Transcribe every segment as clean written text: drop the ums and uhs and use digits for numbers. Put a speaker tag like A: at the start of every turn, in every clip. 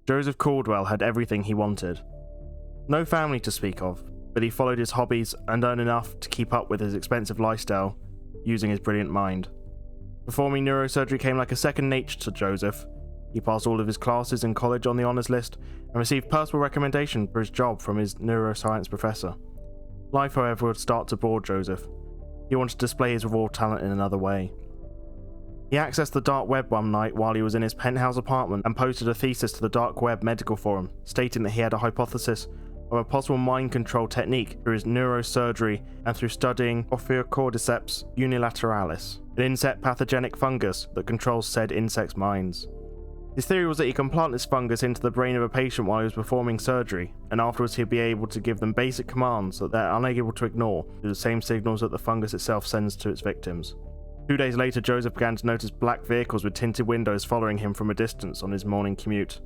A: Joseph Caldwell had everything he wanted. No family to speak of, but he followed his hobbies and earned enough to keep up with his expensive lifestyle, using his brilliant mind. Performing neurosurgery came like a second nature to Joseph. He passed all of his classes in college on the honours list and received personal recommendation for his job from his neuroscience professor. Life, however, would start to bore Joseph. He wanted to display his raw talent in another way. He accessed the dark web one night while he was in his penthouse apartment and posted a thesis to the dark web medical forum, stating that he had a hypothesis of a possible mind control technique through his neurosurgery and through studying Ophiocordyceps unilateralis, an insect pathogenic fungus that controls said insects' minds. His theory was that he can plant this fungus into the brain of a patient while he was performing surgery, and afterwards he'd be able to give them basic commands that they're unable to ignore through the same signals that the fungus itself sends to its victims. 2 days later, Joseph began to notice black vehicles with tinted windows following him from a distance on his morning commute.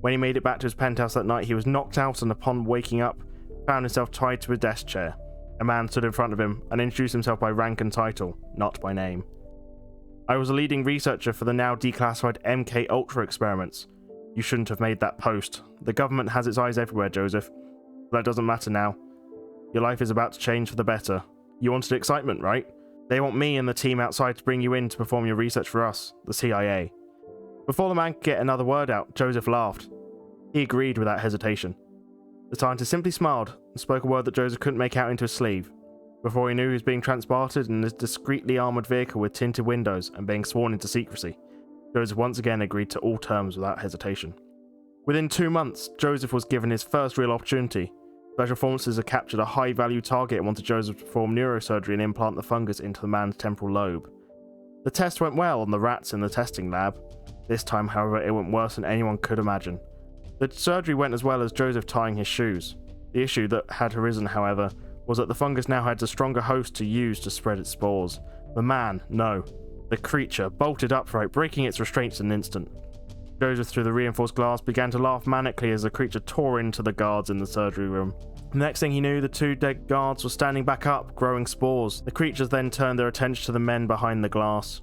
A: When he made it back to his penthouse that night, he was knocked out and upon waking up, found himself tied to a desk chair. A man stood in front of him and introduced himself by rank and title, not by name. I was a leading researcher for the now declassified MK Ultra experiments. You shouldn't have made that post. The government has its eyes everywhere, Joseph. But that doesn't matter now. Your life is about to change for the better. You wanted excitement, right? They want me and the team outside to bring you in to perform your research for us, the CIA. Before the man could get another word out, Joseph laughed. He agreed without hesitation. The scientist simply smiled and spoke a word that Joseph couldn't make out into his sleeve. Before he knew, he was being transported in a discreetly armoured vehicle with tinted windows and being sworn into secrecy. Joseph once again agreed to all terms without hesitation. Within 2 months, Joseph was given his first real opportunity. Special Forces had captured a high-value target and wanted Joseph to perform neurosurgery and implant the fungus into the man's temporal lobe. The test went well on the rats in the testing lab. This time, however, it went worse than anyone could imagine. The surgery went as well as Joseph tying his shoes. The issue that had arisen, however, was that the fungus now had a stronger host to use to spread its spores. The man, no. The creature, bolted upright, breaking its restraints in an instant. Joseph, through the reinforced glass, began to laugh manically as the creature tore into the guards in the surgery room. The next thing he knew, the 2 dead guards were standing back up, growing spores. The creatures then turned their attention to the men behind the glass.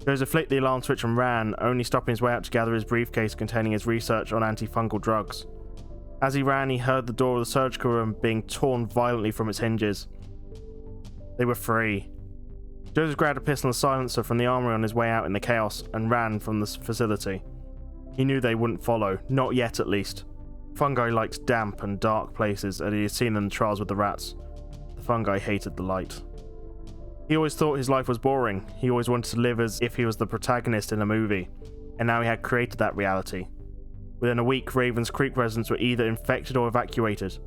A: Joseph flicked the alarm switch and ran, only stopping his way out to gather his briefcase containing his research on antifungal drugs. As he ran, he heard the door of the surgical room being torn violently from its hinges. They were free. Joseph grabbed a pistol and silencer from the armory on his way out in the chaos and ran from the facility. He knew they wouldn't follow, not yet at least. Fungi liked damp and dark places, and he had seen them in trials with the rats. The fungi hated the light. He always thought his life was boring. He always wanted to live as if he was the protagonist in a movie, and now he had created that reality. Within a week, Ravens Creek residents were either infected or evacuated.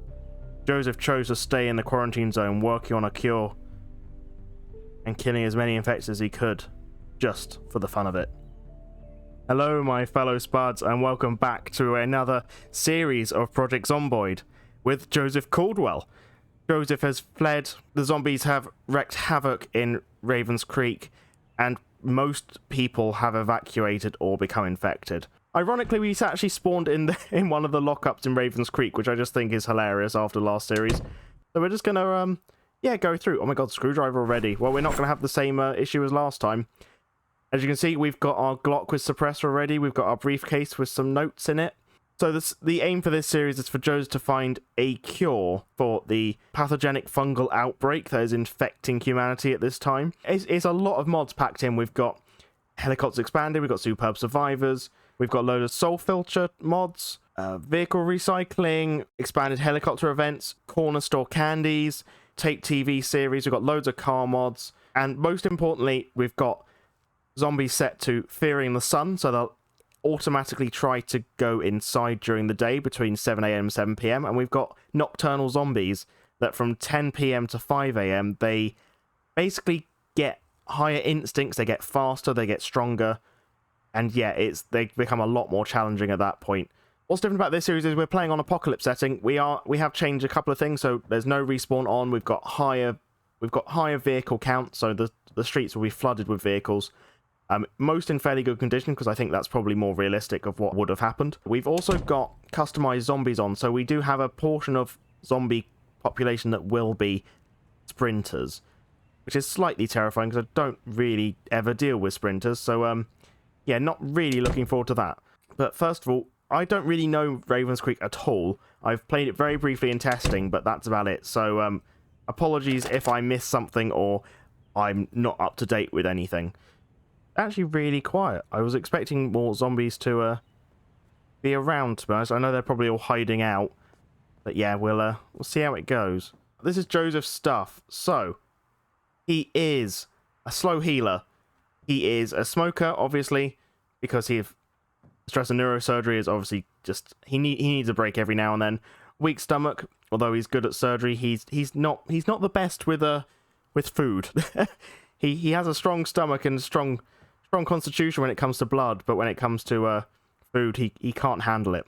A: Joseph chose to stay in the quarantine zone, working on a cure and killing as many infected as he could, just for the fun of it. Hello, my fellow Spuds, and welcome back to another series of Project Zomboid with Joseph Caldwell. Joseph has fled, the zombies have wreaked havoc in Ravens Creek, and most people have evacuated or become infected. Ironically, we actually spawned in one of the lockups in Ravens Creek, which I just think is hilarious after last series. So we're just gonna, go through. Oh my god, screwdriver already. Well, we're not gonna have the same issue as last time. As you can see, we've got our Glock with suppressor already. We've got our briefcase with some notes in it. So the aim for this series is for Joseph to find a cure for the pathogenic fungal outbreak that is infecting humanity at this time. It's a lot of mods packed in. We've got Helicopters Expanded, we've got Superb Survivors, we've got a load of Soul Filter mods, vehicle recycling, expanded helicopter events, corner store candies, Tape TV series, we've got loads of car mods, and most importantly, we've got zombies set to fearing the sun, so they'll automatically try to go inside during the day between 7 a.m. and 7 p.m. And we've got nocturnal zombies that from 10 p.m. to 5 a.m. they basically get higher instincts, they get faster, they get stronger, and yeah, they become a lot more challenging at that point. What's different about this series is we're playing on apocalypse setting. We have changed a couple of things, so there's no respawn on. We've got higher vehicle count, so the streets will be flooded with vehicles. Most in fairly good condition, because I think that's probably more realistic of what would have happened. We've also got customized zombies on, so we do have a portion of zombie population that will be sprinters, which is slightly terrifying because I don't really ever deal with sprinters, so yeah, not really looking forward to that. But first of all, I don't really know Ravens Creek at all. I've played it very briefly in testing, but that's about it. So apologies if I missed something or I'm not up to date with anything. Actually really quiet. I was expecting more zombies to be around, to be honest. I know they're probably all hiding out, but yeah, we'll see how it goes. This is Joseph's stuff. So he is a slow healer. He is a smoker, obviously, because stress and neurosurgery is obviously just he needs a break every now and then. Weak stomach, although he's good at surgery, he's not the best with food. he has a strong stomach and strong constitution when it comes to blood, but when it comes to food, he can't handle it.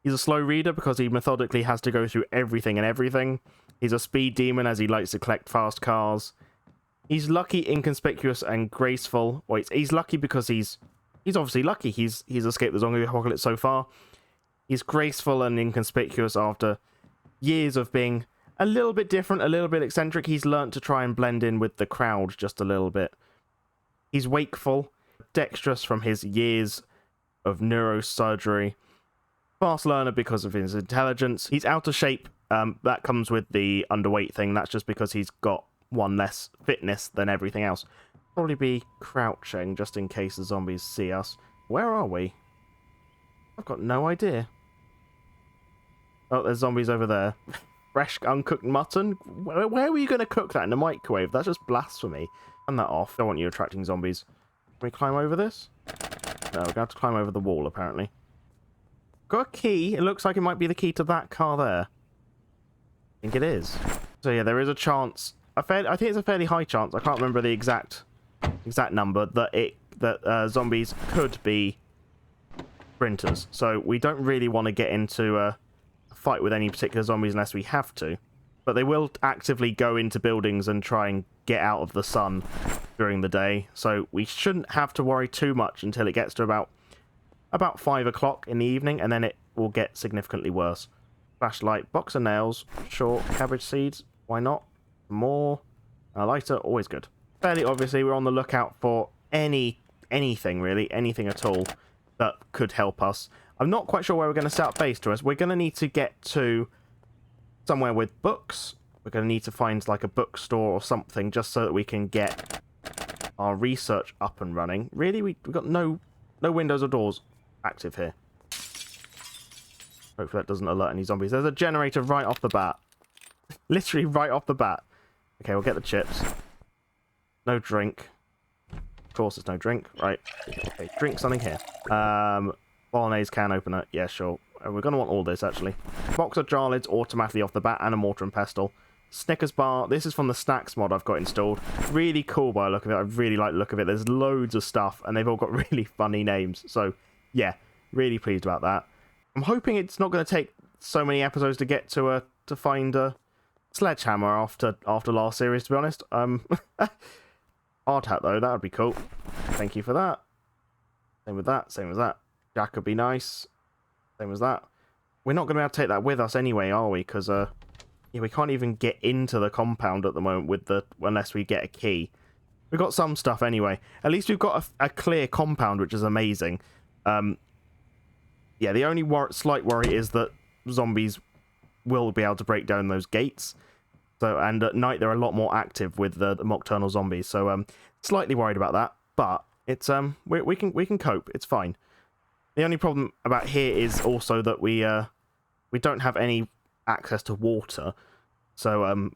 A: He's a slow reader because he methodically has to go through everything and everything. He's a speed demon as he likes to collect fast cars. He's lucky, inconspicuous, and graceful. Wait, he's lucky because he's obviously lucky. He's escaped the zombie apocalypse so far. He's graceful and inconspicuous after years of being a little bit different, a little bit eccentric. He's learnt to try and blend in with the crowd just a little bit. He's wakeful, dexterous from his years of neurosurgery. Fast learner because of his intelligence. He's out of shape. That comes with the underweight thing. That's just because he's got one less fitness than everything else. Probably be crouching just in case the zombies see us. Where are we? I've got no idea. Oh, there's zombies over there. Fresh uncooked mutton? Where were you going to cook that? In the microwave? That's just blasphemy. Turn that off. Don't want you attracting zombies. Can we climb over this? No, we're going to have to climb over the wall, apparently. Got a key. It looks like it might be the key to that car there. I think it is. So yeah, there is a chance. I think it's a fairly high chance. I can't remember the exact number that zombies could be sprinters. So we don't really want to get into a fight with any particular zombies unless we have to. But they will actively go into buildings and try and get out of the sun during the day. So we shouldn't have to worry too much until it gets to about 5 o'clock in the evening, and then it will get significantly worse. Flashlight, box of nails, sure, cabbage seeds, why not? More, a lighter, always good. Fairly obviously, we're on the lookout for anything really, anything at all that could help us. I'm not quite sure where we're going to set up base to us. We're going to need to get to somewhere with books. We're going to need to find like a bookstore or something just so that we can get our research up and running. Really, we've got no windows or doors active here. Hopefully that doesn't alert any zombies. There's a generator right off the bat. Literally right off the bat. Okay, we'll get the chips. No drink. Of course there's no drink. Right. Okay, drink something here. Bolognese can opener. Yeah, sure. We're going to want all this, actually. Box of jar lids automatically off the bat and a mortar and pestle. Snickers bar. This is from the snacks mod I've got installed. Really cool by the look of it. I really like the look of it. There's loads of stuff and they've all got really funny names. So, yeah, really pleased about that. I'm hoping it's not going to take so many episodes to get to find a sledgehammer after last series, to be honest. Hard hat, though. That would be cool. Thank you for that. Same with that. Same with that. Jack would be nice. Same as that. We're not going to be able to take that with us anyway, are we? Because, yeah, we can't even get into the compound at the moment unless we get a key. We've got some stuff anyway. At least we've got a clear compound, which is amazing. Yeah, the only slight worry is that zombies will be able to break down those gates. So, and at night they're a lot more active with the nocturnal zombies. So, slightly worried about that, but it's we can cope. It's fine. The only problem about here is also that we don't have any access to water. So,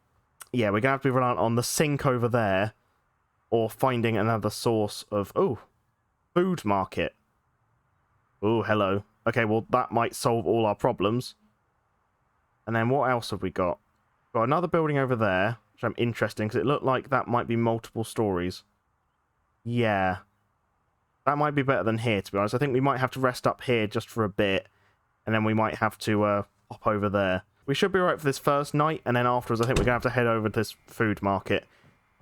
A: yeah, we're gonna have to be reliant on the sink over there, or finding another source of food market. Oh, hello. Okay, well, that might solve all our problems. And then what else have we got? Got another building over there, which I'm interested in, because it looked like that might be multiple stories. Yeah. That might be better than here, to be honest. I think we might have to rest up here just for a bit, and then we might have to hop over there. We should be alright for this first night, and then afterwards I think we're going to have to head over to this food market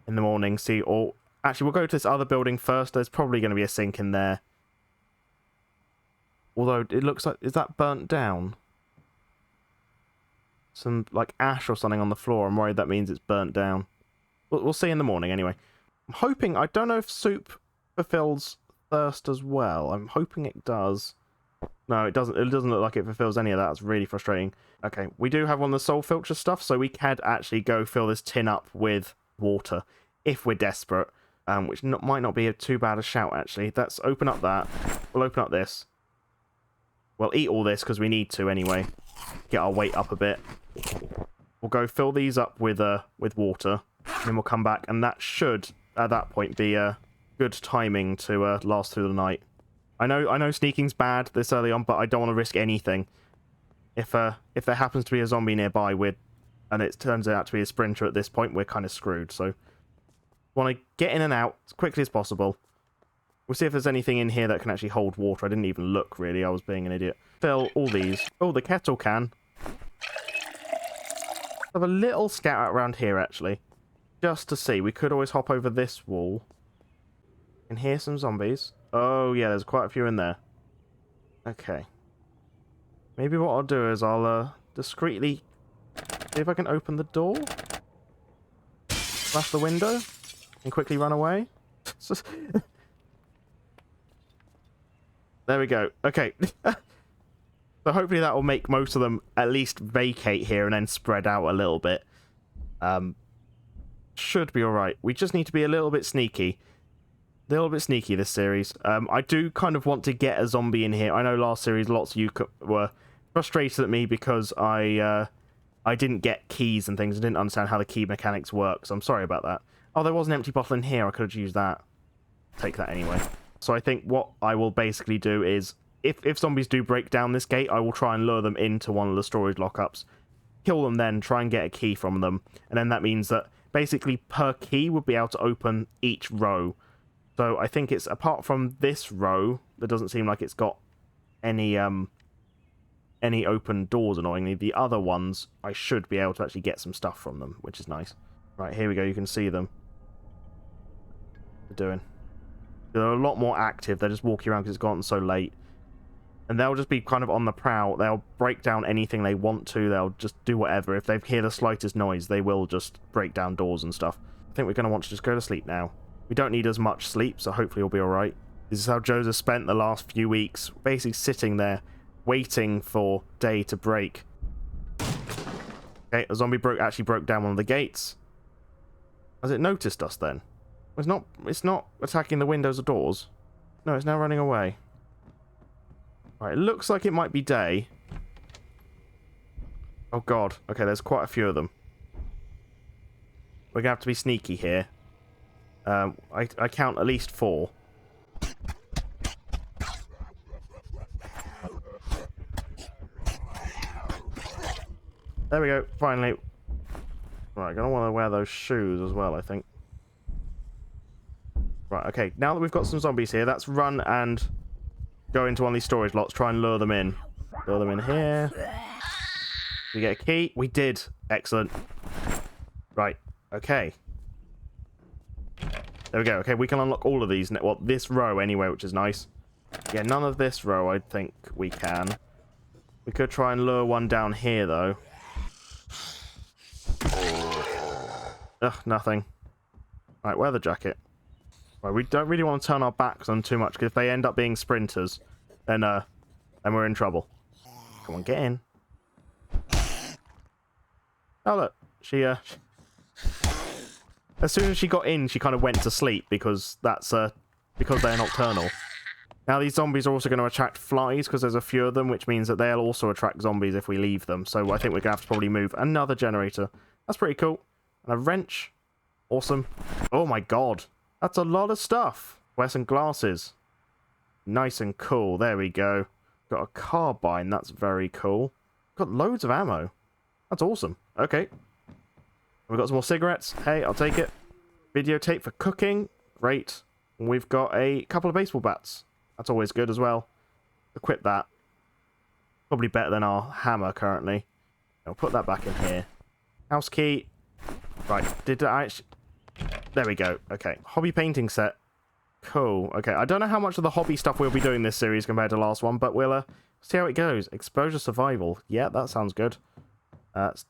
A: in the morning, or actually, we'll go to this other building first. There's probably going to be a sink in there. Although, it looks like... Is that burnt down? Some, like, ash or something on the floor. I'm worried that means it's burnt down. We'll see in the morning, anyway. I'm hoping... I don't know if soup fulfills thirst as well. I'm hoping it does. No, it doesn't look like it fulfills any of that. It's really frustrating. Okay, we do have one of the soul filter stuff, so we can actually go fill this tin up with water if we're desperate, which might not be too bad a shout, actually. Let's open up that. We'll open up this. We'll eat all this because we need to anyway. Get our weight up a bit. We'll go fill these up with water, and then we'll come back, and that should, at that point, be good timing to last through the night. I know sneaking's bad this early on, but I don't want to risk anything. If there happens to be a zombie nearby, and it turns out to be a sprinter at this point, we're kind of screwed. So, want to get in and out as quickly as possible. We'll see if there's anything in here that can actually hold water. I didn't even look, really. I was being an idiot. Fill all these. Oh, the kettle can. Have a little scout out around here, actually. Just to see. We could always hop over this wall. Can hear some zombies. Oh, yeah, there's quite a few in there. Okay. Maybe what I'll do is I'll discreetly see if I can open the door. Smash the window. And quickly run away. There we go. Okay. So hopefully that will make most of them at least vacate here and then spread out a little bit. Should be alright. We just need to be a little bit sneaky. A little bit sneaky this series. I do kind of want to get a zombie in here. I know last series lots of you were frustrated at me because I didn't get keys and things. I didn't understand how the key mechanics work, so I'm sorry about that. Oh, there was an empty bottle in here. I could have used that. Take that anyway. So I think what I will basically do is, if zombies do break down this gate, I will try and lure them into one of the storage lockups. Kill them then, try and get a key from them. And then that means that basically per key would be able to open each row. So I think it's, apart from this row, that doesn't seem like it's got any open doors, annoyingly. The other ones, I should be able to actually get some stuff from them, which is nice. Right, here we go, you can see them. What they're doing. They're a lot more active, they're just walking around because it's gotten so late. And they'll just be kind of on the prowl, they'll break down anything they want to, they'll just do whatever. If they hear the slightest noise, they will just break down doors and stuff. I think we're going to want to just go to sleep now. We don't need as much sleep, so hopefully we'll be alright. This is how Joseph spent the last few weeks, basically sitting there, waiting for day to break. Okay, a zombie actually broke down one of the gates. Has it noticed us then? It's not attacking the windows or doors. No, it's now running away. Right, it looks like it might be day. Oh god. Okay, there's quite a few of them. We're gonna have to be sneaky here. I count at least 4. There we go, finally. Right, gonna want to wear those shoes as well, I think. Right, okay, now that we've got some zombies here, let's run and go into one of these storage lots, try and lure them in. Lure them in here. We get a key. We did. Excellent. Right, okay. There we go. Okay, we can unlock all of these. Well, this row anyway, which is nice. Yeah, none of this row, I think we can. We could try and lure one down here, though. Ugh, nothing. Right, wear the jacket. Right, we don't really want to turn our backs on too much, because if they end up being sprinters, then we're in trouble. Come on, get in. Oh, look. She, as soon as she got in, she kind of went to sleep, because that's, because they're nocturnal. Now, these zombies are also going to attract flies, because there's a few of them, which means that they'll also attract zombies if we leave them. So I think we're going to have to probably move another generator. That's pretty cool. And a wrench. Awesome. Oh my god. That's a lot of stuff. Wear some glasses. Nice and cool. There we go. Got a carbine. That's very cool. Got loads of ammo. That's awesome. Okay. We've got some more cigarettes. Hey, I'll take it. Videotape for cooking. Great. And we've got a couple of baseball bats. That's always good as well. Equip that. Probably better than our hammer currently. I'll put that back in here. House key. Right. Did I actually... There we go. Okay. Hobby painting set. Cool. Okay. I don't know how much of the hobby stuff we'll be doing this series compared to the last one, but we'll see how it goes. Exposure survival. Yeah, that sounds good.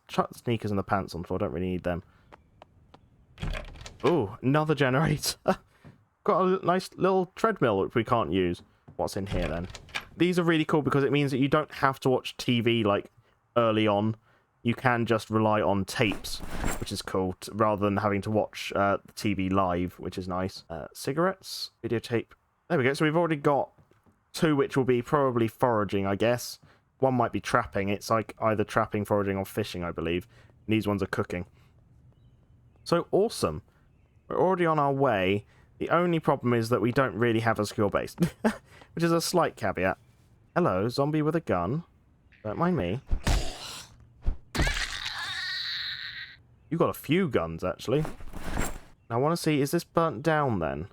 A: Chuck the sneakers and the pants on the floor. Don't really need them. Ooh, another generator. Got a nice little treadmill which we can't use. What's in here then? these are really cool because it means that you don't have to watch TV like early on. You can just rely on tapes, which is cool, rather than having to watch the TV live, which is nice. Cigarettes, videotape. There we go. So we've already got 2, which will be probably foraging, I guess. 1 might be trapping. It's like either trapping, foraging, or fishing, I believe. And these ones are cooking. So awesome. We're already on our way. The only problem is that we don't really have a skill base, which is a slight caveat. Hello, zombie with a gun. Don't mind me. You've got a few guns, actually. Now, I want to see, is this burnt down, then?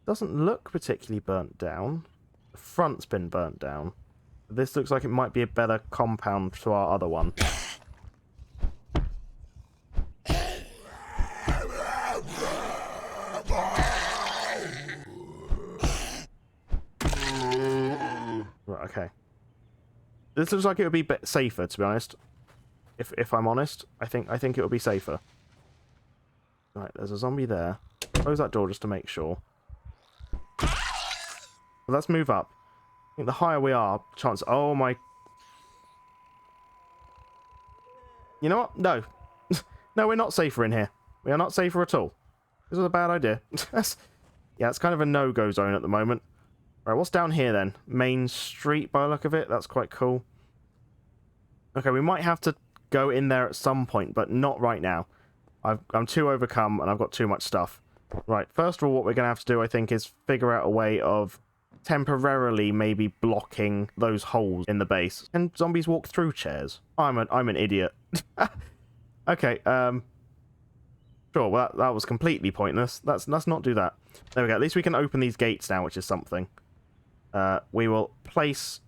A: Doesn't look particularly burnt down. The front's been burnt down. This looks like it might be a better compound to our other one. Right, okay. This looks like it would be safer, to be honest. If I'm honest, I think it would be safer. Right, there's a zombie there. Close that door just to make sure. Well, let's move up. I think the higher we are, chance... Oh my... You know what? No. No, we're not safer in here. We are not safer at all. This was a bad idea. Yeah, it's kind of a no-go zone at the moment. Right, what's down here then? Main Street, by the look of it. That's quite cool. Okay, we might have to go in there at some point, but not right now. I'm too overcome, and I've got too much stuff. Right, first of all, what we're going to have to do, I think, is figure out a way of temporarily maybe blocking those holes in the base. Can zombies walk through chairs? I'm an idiot. Okay, sure, well, that was completely pointless. Let's not do that. There we go. At least we can open these gates now, which is something. We will place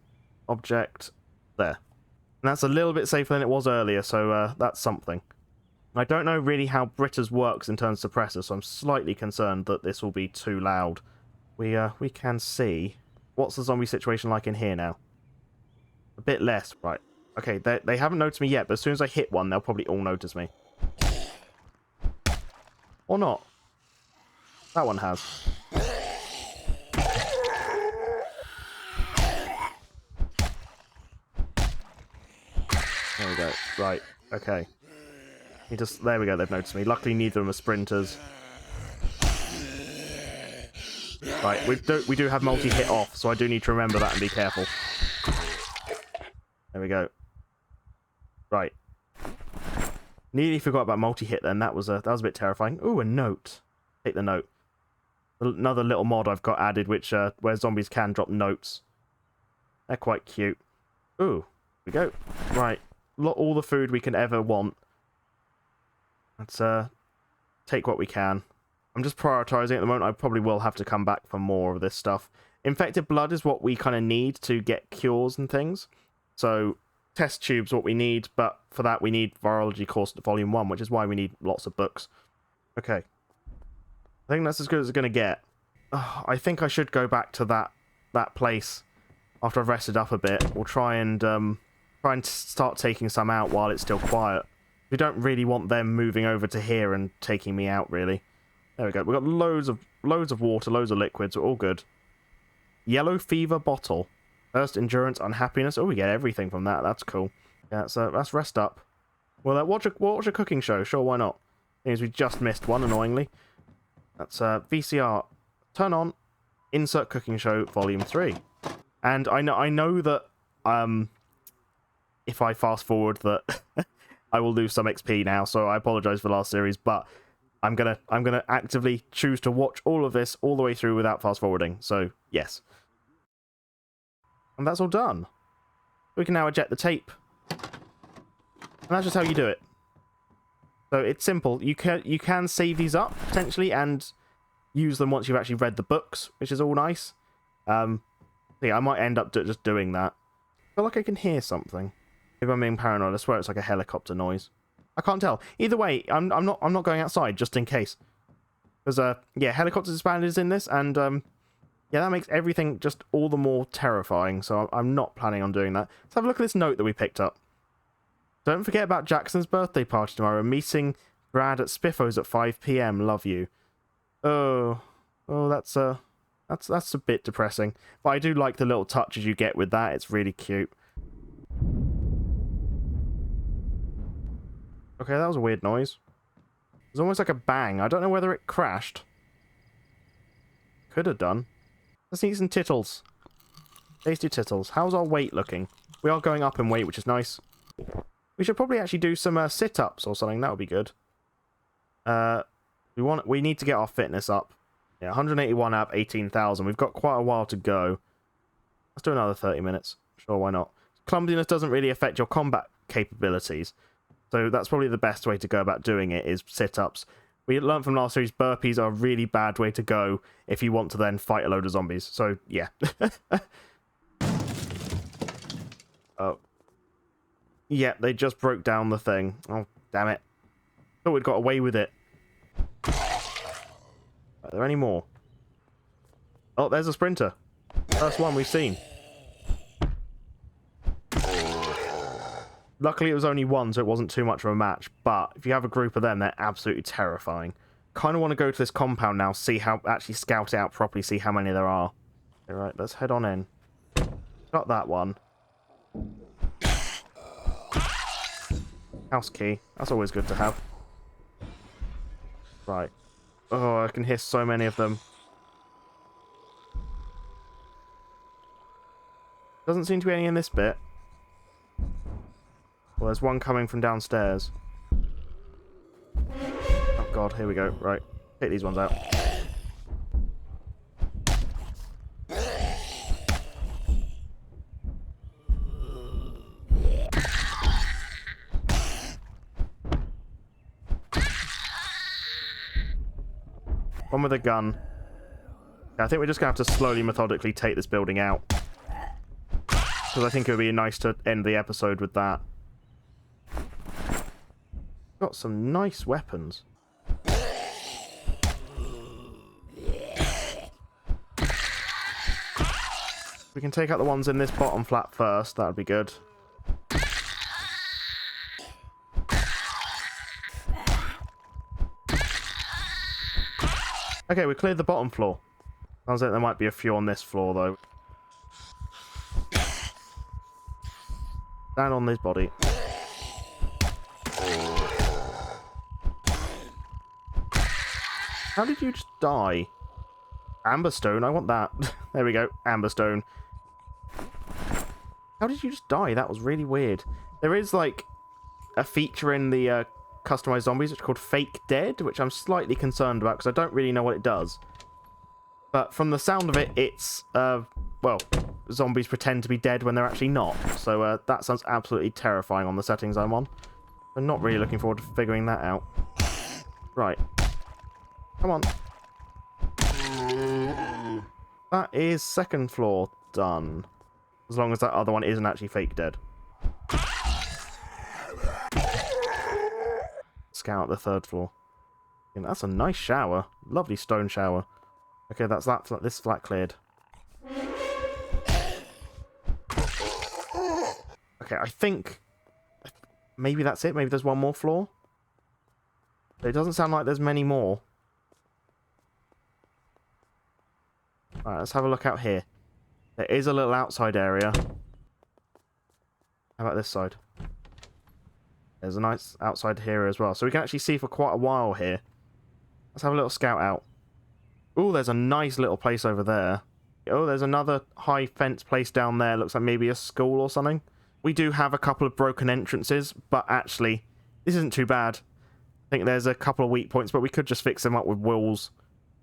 A: object there. And that's a little bit safer than it was earlier, so that's something. I don't know really how Britta's works in terms of suppressor, so I'm slightly concerned that this will be too loud. We can see. What's the zombie situation like in here now? A bit less, right. Okay, they haven't noticed me yet, but as soon as I hit one, they'll probably all notice me. Or not. That one has. There we go. Right. Okay. There we go. They've noticed me. Luckily, neither of them are sprinters. Right. We do have multi-hit off, so I do need to remember that and be careful. There we go. Right. Nearly forgot about multi-hit then. That was a bit terrifying. Ooh, a note. Take the note. Another little mod I've got added, which where zombies can drop notes. They're quite cute. Ooh. Here we go. Right. All the food we can ever want. Let's take what we can. I'm just prioritizing at the moment. I probably will have to come back for more of this stuff. Infected blood is what we kind of need to get cures and things. So test tubes what we need, but for that we need Virology Course Volume 1, which is why we need lots of books. Okay. I think that's as good as it's going to get. I think I should go back to that place after I've rested up a bit. We'll try and start taking some out while it's still quiet. We don't really want them moving over to here and taking me out, really. There we go. We've got loads of water, loads of liquids. We're all good. Yellow fever bottle. Thirst, endurance, unhappiness. Oh, we get everything from that. That's cool. Yeah, so let's rest up. Well, watch a cooking show. Sure, why not? Means we just missed one, annoyingly. That's VCR. Turn on. Insert cooking show, Volume 3. And I know that if I fast forward that I will lose some XP now, so I apologize for the last series, but I'm gonna actively choose to watch all of this all the way through without fast forwarding. So yes. And that's all done. We can now eject the tape. And that's just how you do it. So it's simple. You can save these up, potentially, and use them once you've actually read the books, which is all nice. Yeah, I might end up just doing that. I feel like I can hear something. Maybe I'm being paranoid. I swear it's like a helicopter noise. I can't tell. Either way, I'm not going outside, just in case. Because, yeah, helicopters expanded in this, and, yeah, that makes everything just all the more terrifying, so I'm not planning on doing that. Let's have a look at this note that we picked up. Don't forget about Jackson's birthday party tomorrow. Meeting Brad at Spiffos at 5 PM. Love you. Oh, that's That's a bit depressing. But I do like the little touches you get with that. It's really cute. Okay, that was a weird noise. It was almost like a bang. I don't know whether it crashed. Could have done. Let's eat some tittles. Tasty tittles. How's our weight looking? We are going up in weight, which is nice. We should probably actually do some sit-ups or something. That would be good. We need to get our fitness up. Yeah, 181 out of 18,000. We've got quite a while to go. Let's do another 30 minutes. Sure, why not? Clumsiness doesn't really affect your combat capabilities. So that's probably the best way to go about doing it, is sit-ups. We learned from last series, burpees are a really bad way to go if you want to then fight a load of zombies. So, yeah. Oh. Yeah, they just broke down the thing. Oh, damn it. Thought we'd got away with it. Are there any more? Oh, there's a sprinter. First one we've seen. Luckily, it was only one, so it wasn't too much of a match. But if you have a group of them, they're absolutely terrifying. Kind of want to go to this compound now, actually scout it out properly, see how many there are. Alright, let's head on in. Got that one. House key. That's always good to have. Right. Oh, I can hear so many of them. Doesn't seem to be any in this bit. Well, there's one coming from downstairs. Oh god, here we go. Right. Take these ones out. One with a gun. Yeah, I think we're just going to have to slowly, methodically take this building out. Because I think it would be nice to end the episode with that. Got some nice weapons. We can take out the ones in this bottom flat first. That would be good. Okay, we cleared the bottom floor. Sounds like there might be a few on this floor, though. Down on this body. How did you just die? Amberstone, I want that. There we go, Amberstone. How did you just die? That was really weird. There is, like, a feature in the customized zombies which is called Fake Dead, which I'm slightly concerned about because I don't really know what it does. But from the sound of it, it's, well, zombies pretend to be dead when they're actually not. So that sounds absolutely terrifying on the settings I'm on. I'm not really looking forward to figuring that out. Right. Come on. That is second floor done. As long as that other one isn't actually fake dead. Scout the third floor. Yeah, that's a nice shower. Lovely stone shower. Okay, that's that. This flat cleared. Okay, I think maybe that's it. Maybe there's one more floor. It doesn't sound like there's many more. Alright, let's have a look out here. There is a little outside area. How about this side? There's a nice outside here as well. So we can actually see for quite a while here. Let's have a little scout out. Oh, there's a nice little place over there. Oh, there's another high fence place down there. Looks like maybe a school or something. We do have a couple of broken entrances, but actually, this isn't too bad. I think there's a couple of weak points, but we could just fix them up with walls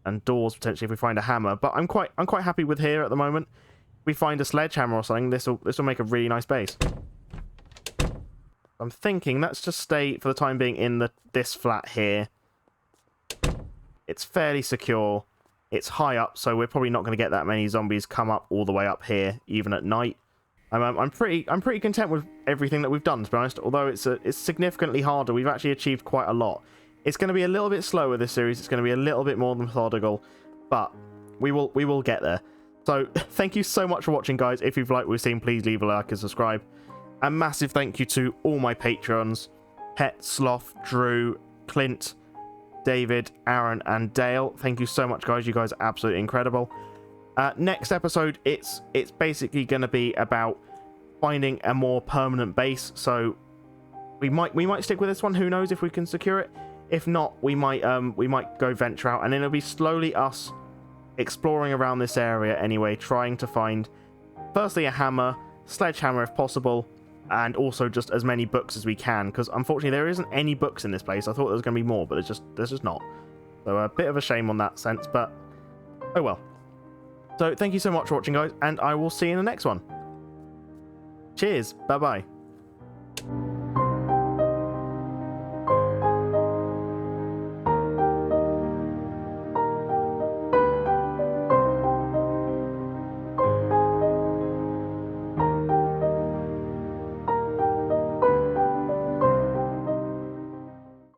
A: and doors potentially if we find a hammer. But I'm quite happy with here at the moment. If we find a sledgehammer or something, this will make a really nice base. I'm thinking let's just stay for the time being in this flat here. It's fairly secure. It's high up, so we're probably not going to get that many zombies come up all the way up here, even at night. I'm pretty content with everything that we've done, to be honest. Although it's significantly harder, we've actually achieved quite a lot. It's going to be a little bit slower this series. It's going to be a little bit more methodical, but we will get there. So thank you so much for watching, guys. If you've liked what we've seen, please leave a like and subscribe. A massive thank you to all my patrons: Pet, Sloth, Drew, Clint, David, Aaron, and Dale. Thank you so much, guys. You guys are absolutely incredible. Next episode, it's basically going to be about finding a more permanent base. So we might stick with this one. Who knows if we can secure it? If not, we might go venture out, and then it'll be slowly us exploring around this area anyway, trying to find firstly a hammer, sledgehammer if possible, and also just as many books as we can, because unfortunately there isn't any books in this place. I thought there was going to be more, but there's just not. So a bit of a shame on that sense, but oh well. So thank you so much for watching, guys, and I will see you in the next one. Cheers, bye bye.